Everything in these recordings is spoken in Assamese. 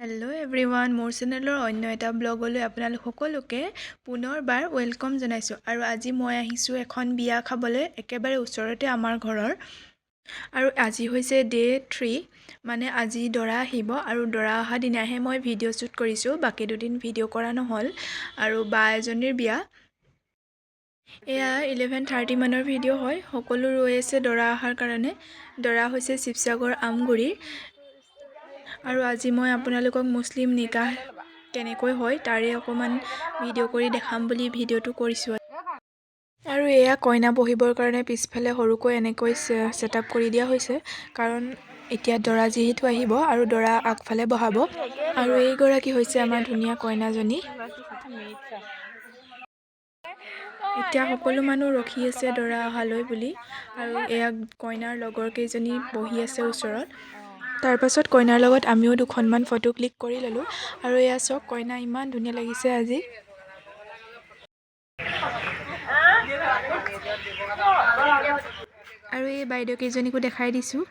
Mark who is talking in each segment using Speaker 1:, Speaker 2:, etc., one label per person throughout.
Speaker 1: হেল্ল' এভৰিৱান, মোৰ চেনেলৰ অন্য এটা ব্লগলৈ আপোনালোক সকলোকে পুনৰবাৰ ৱেলকাম জনাইছোঁ। আৰু আজি মই আহিছোঁ এখন বিয়া খাবলৈ, একেবাৰে ওচৰতে আমাৰ ঘৰৰ। আৰু আজি হৈছে ডে 3, মানে আজি দৰা আহিব আৰু দৰা অহা দিনাহে মই ভিডিঅ' শ্বুট কৰিছোঁ, বাকী দুদিন ভিডিঅ' কৰা নহ'ল। আৰু বা এজনীৰ বিয়া। এয়া 11:30 মানৰ ভিডিঅ' হয়। সকলো ৰৈ আছে দৰা অহাৰ কাৰণে। দৰা হৈছে শিৱসাগৰ আমগুৰিৰ। আৰু আজি মই আপোনালোকক মুছলিম নিকাহ কেনেকৈ হয় তাৰে অকণমান ভিডিঅ' কৰি দেখাম বুলি ভিডিঅ'টো কৰিছোঁ। আৰু এয়া কইনা বহিবৰ কাৰণে পিছফালে সৰুকৈ এনেকৈ ছেটআপ কৰি দিয়া হৈছে, কাৰণ এতিয়া দৰা যিহেতু আহিব আৰু দৰা আগফালে বহাব। আৰু এইগৰাকী হৈছে আমাৰ ধুনীয়া কইনাজনী। এতিয়া সকলো মানুহ ৰখি আছে দৰা অহালৈ বুলি। আৰু এয়া কইনাৰ লগৰ কেইজনী বহি আছে ওচৰত। তাৰ পাছত কইনাৰ লগত আমিও দুখনমান ফটো ক্লিক কৰি ল'লোঁ। আৰু এয়া চাওক, কইনা ইমান ধুনীয়া লাগিছে আজি। আৰু এই বাইদেউ কেইজনীকো দেখাই দিছোঁ।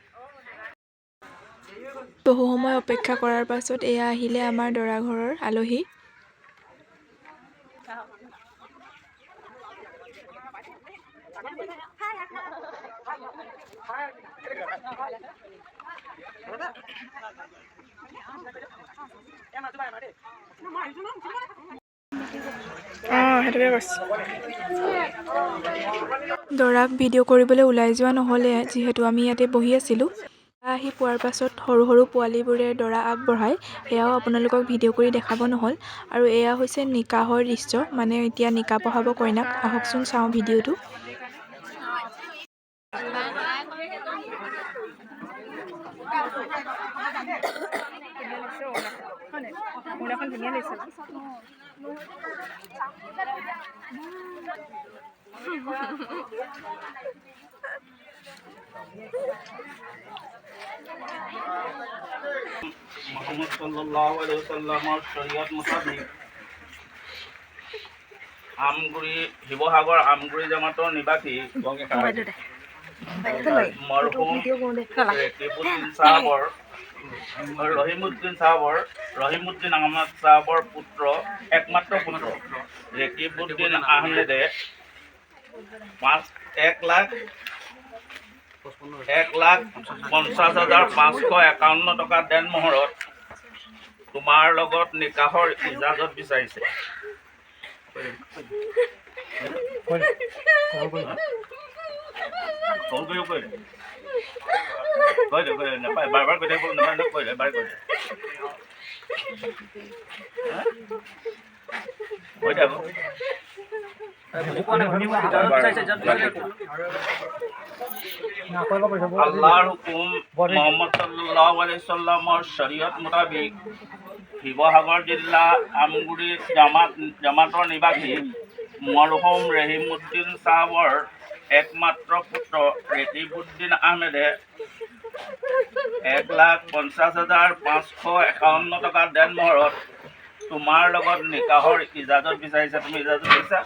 Speaker 1: বহু সময় অপেক্ষা কৰাৰ পাছত এয়া আহিলে আমাৰ দৰা ঘৰৰ আলহী। সেইটোকে কৈছোঁ। দৰাক ভিডিঅ' কৰিবলৈ ওলাই যোৱা নহ'লে, যিহেতু আমি ইয়াতে বহি আছিলোঁ। আহি পোৱাৰ পাছত সৰু সৰু পোৱালীবোৰে দৰা আগবঢ়ায়, সেয়াও আপোনালোকক ভিডিঅ' কৰি দেখাব নহ'ল। আৰু এয়া হৈছে নিকাহৰ দৃশ্য, মানে এতিয়া নিকাহ পঢ়াব কইনাক। আহকচোন চাওঁ ভিডিঅ'টো।
Speaker 2: মুহাম্মদ সাল্লাল্লাহু আলাইহি ওয়াসাল্লামৰ শৰীয়ত মুতাবিক আমগুৰি শিৱসাগৰ আমগুৰি জামাতৰ নিবাসী মৰহুম ৰহিমউদ্দিন আহমদ চাহাবৰ পুত্ৰ, একমাত্ৰ পুত্ৰ ৰেকিবউদ্দিন আহমেদে 1,50,551 টকা দেনমোহৰত তোমাৰ লগত নিকাহৰ ইজাজত বিচাৰিছে। আল্লাহৰ হুকুম মুহাম্মদ সাল্লাল্লাহু আলাইহি ওয়াসাল্লামৰ শৰীয়ত মুতাবিক শিৱসাগৰ জিলা আমগুৰি জামাতৰ নিবাসী মৰহুম ৰহিমউদ্দিন চাহাবৰ একমাত্ৰ পুত্ৰ ৰেকিবউদ্দিন আহমেদে 1,50,551 টকা দেনমোহৰত তোমাৰ লগত নিকাহৰ ইজাজত বিচাৰিছে। তুমি ইজাজত দিছা?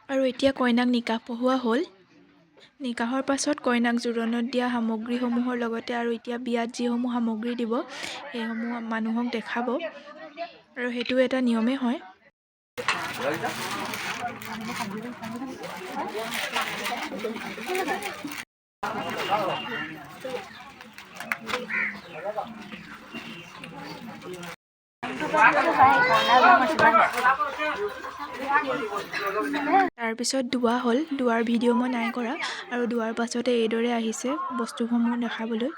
Speaker 1: আৰু এতিয়া কইনাক নিকাহ পঢ়োৱা হ'ল। নিকাহৰ পাছত কইনাক জোৰোণত দিয়া সামগ্ৰীসমূহৰ লগতে আৰু এতিয়া বিয়াত যিসমূহ সামগ্ৰী দিব, সেইসমূহ মানুহক দেখাব। আৰু সেইটো এটা নিয়মেই হয়। তাৰপিছত দোৱা হ'ল। দোৱাৰ ভিডিঅ' মই নাই কৰা। আৰু দোৱাৰ পাছতে এইদৰে আহিছে বস্তুসমূহ দেখাবলৈ।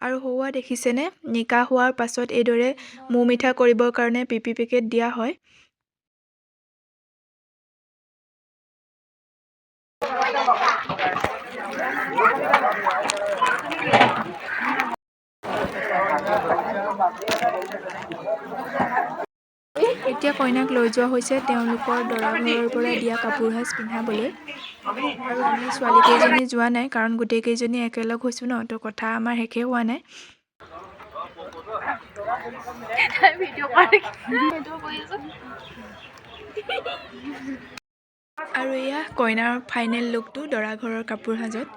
Speaker 1: আৰু সৌৱা দেখিছেনে, নিকাহ হোৱাৰ পাছত এইদৰে মৌ মিঠা কৰিবৰ কাৰণে পিপি পেকেট দিয়া হয়। এতিয়া কইনাক লৈ যোৱা হৈছে তেওঁলোকৰ দৰা ঘৰৰ পৰা দিয়া কাপোৰ সাজ পিন্ধাবলৈ। আৰু আমি ছোৱালীকেইজনী যোৱা নাই কাৰণ গোটেইকেইজনী একেলগ হৈছোঁ ন, তো কথা আমাৰ শেষেই হোৱা নাই। আৰু এয়া কইনাৰ ফাইনেল লুকটো দৰা ঘৰৰ কাপোৰ সাজত।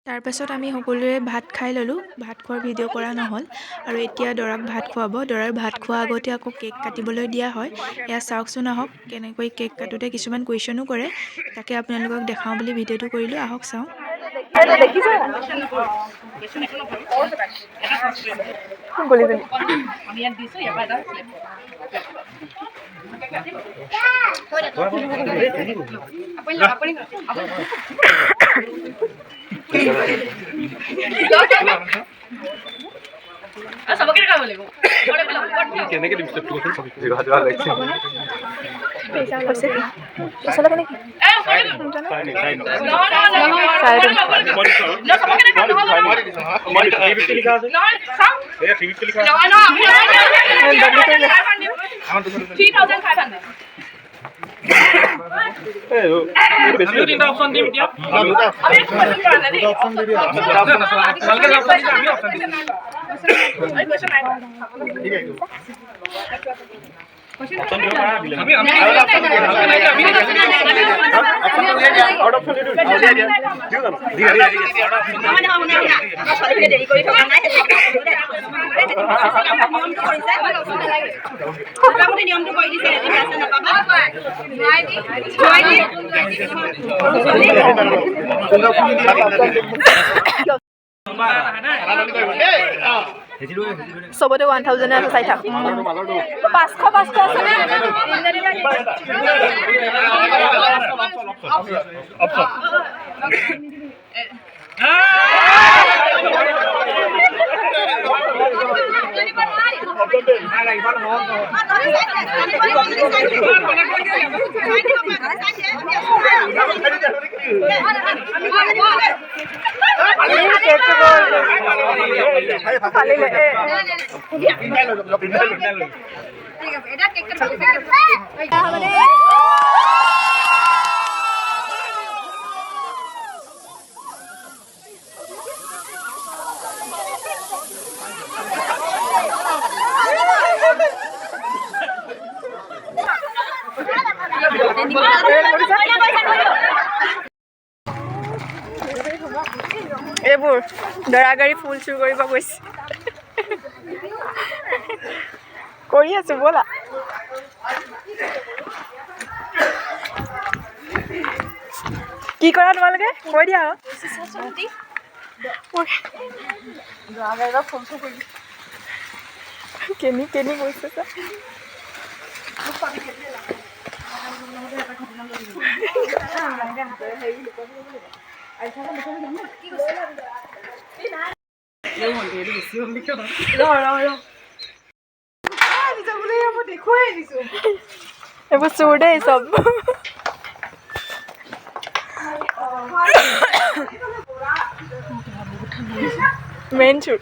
Speaker 1: তাৰপাছত আমি সকলোৱে ভাত খাই ল'লোঁ। ভাত খোৱাৰ ভিডিঅ' কৰা নহ'ল। আৰু এতিয়া দৰাক ভাত খুৱাব। দৰাৰ ভাত খোৱাৰ আগতে আকৌ কেক কাটিবলৈ দিয়া হয়। এয়া চাওকচোন আহক কেনেকৈ কেক কাটোতে কিছুমান কুৱেশ্যনো কৰে, তাকে আপোনালোকক দেখাওঁ বুলি ভিডিঅ'টো কৰিলোঁ। আহক চাওঁ। চবতে 1000 আছে, চাই থাক। 500 আছে নে? এইবোৰ দৰা গাড়ী ফুল চুৰ কৰিব গৈছে। কৰি আছো ব'লা। কি কৰা তোমালোকে কৈ দিয়া আৰু। কেনি কেনি গৈছে এইবোৰ চোৰ দেই চব। মেইন চোৰ।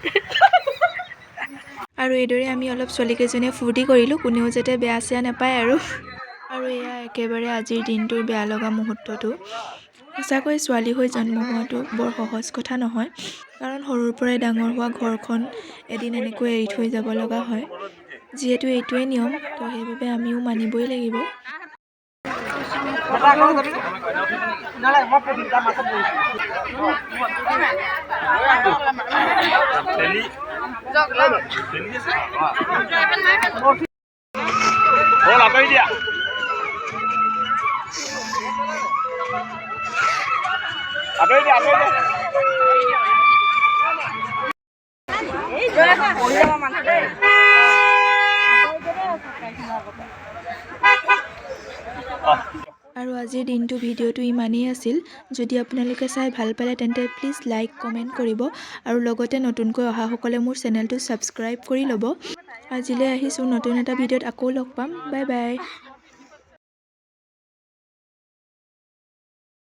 Speaker 1: আৰু এইদৰে আমি অলপ ছোৱালীকেইজনীয়ে ফূৰ্তি কৰিলোঁ, কোনেও যাতে বেয়া চেয়া নাপায় আৰু এয়া একেবাৰে আজিৰ দিনটোৰ বেয়া লগা মুহূৰ্তটো। সঁচাকৈ ছোৱালী হৈ জন্ম হোৱাটো বৰ সহজ কথা নহয়, কাৰণ সৰুৰ পৰাই ডাঙৰ হোৱা ঘৰখন এদিন এনেকৈ এৰি থৈ যাব লগা হয়। যিহেতু এইটোৱে নিয়ম, তো সেইবাবে আমিও মানিবই লাগিব। আৰু আজিৰ দিনটো ভিডিঅ'টো ইমানেই আছিল। যদি আপোনালোকে চাই ভাল পালে তেন্তে প্লিজ লাইক কমেণ্ট কৰিব, আৰু লগতে নতুনকৈ অহাসকলে মোৰ চেনেলটো ছাবস্ক্ৰাইব কৰি ল'ব। আজিলৈ আহিছোঁ, নতুন এটা ভিডিঅ'ত আকৌ লগ পাম। Bye bye.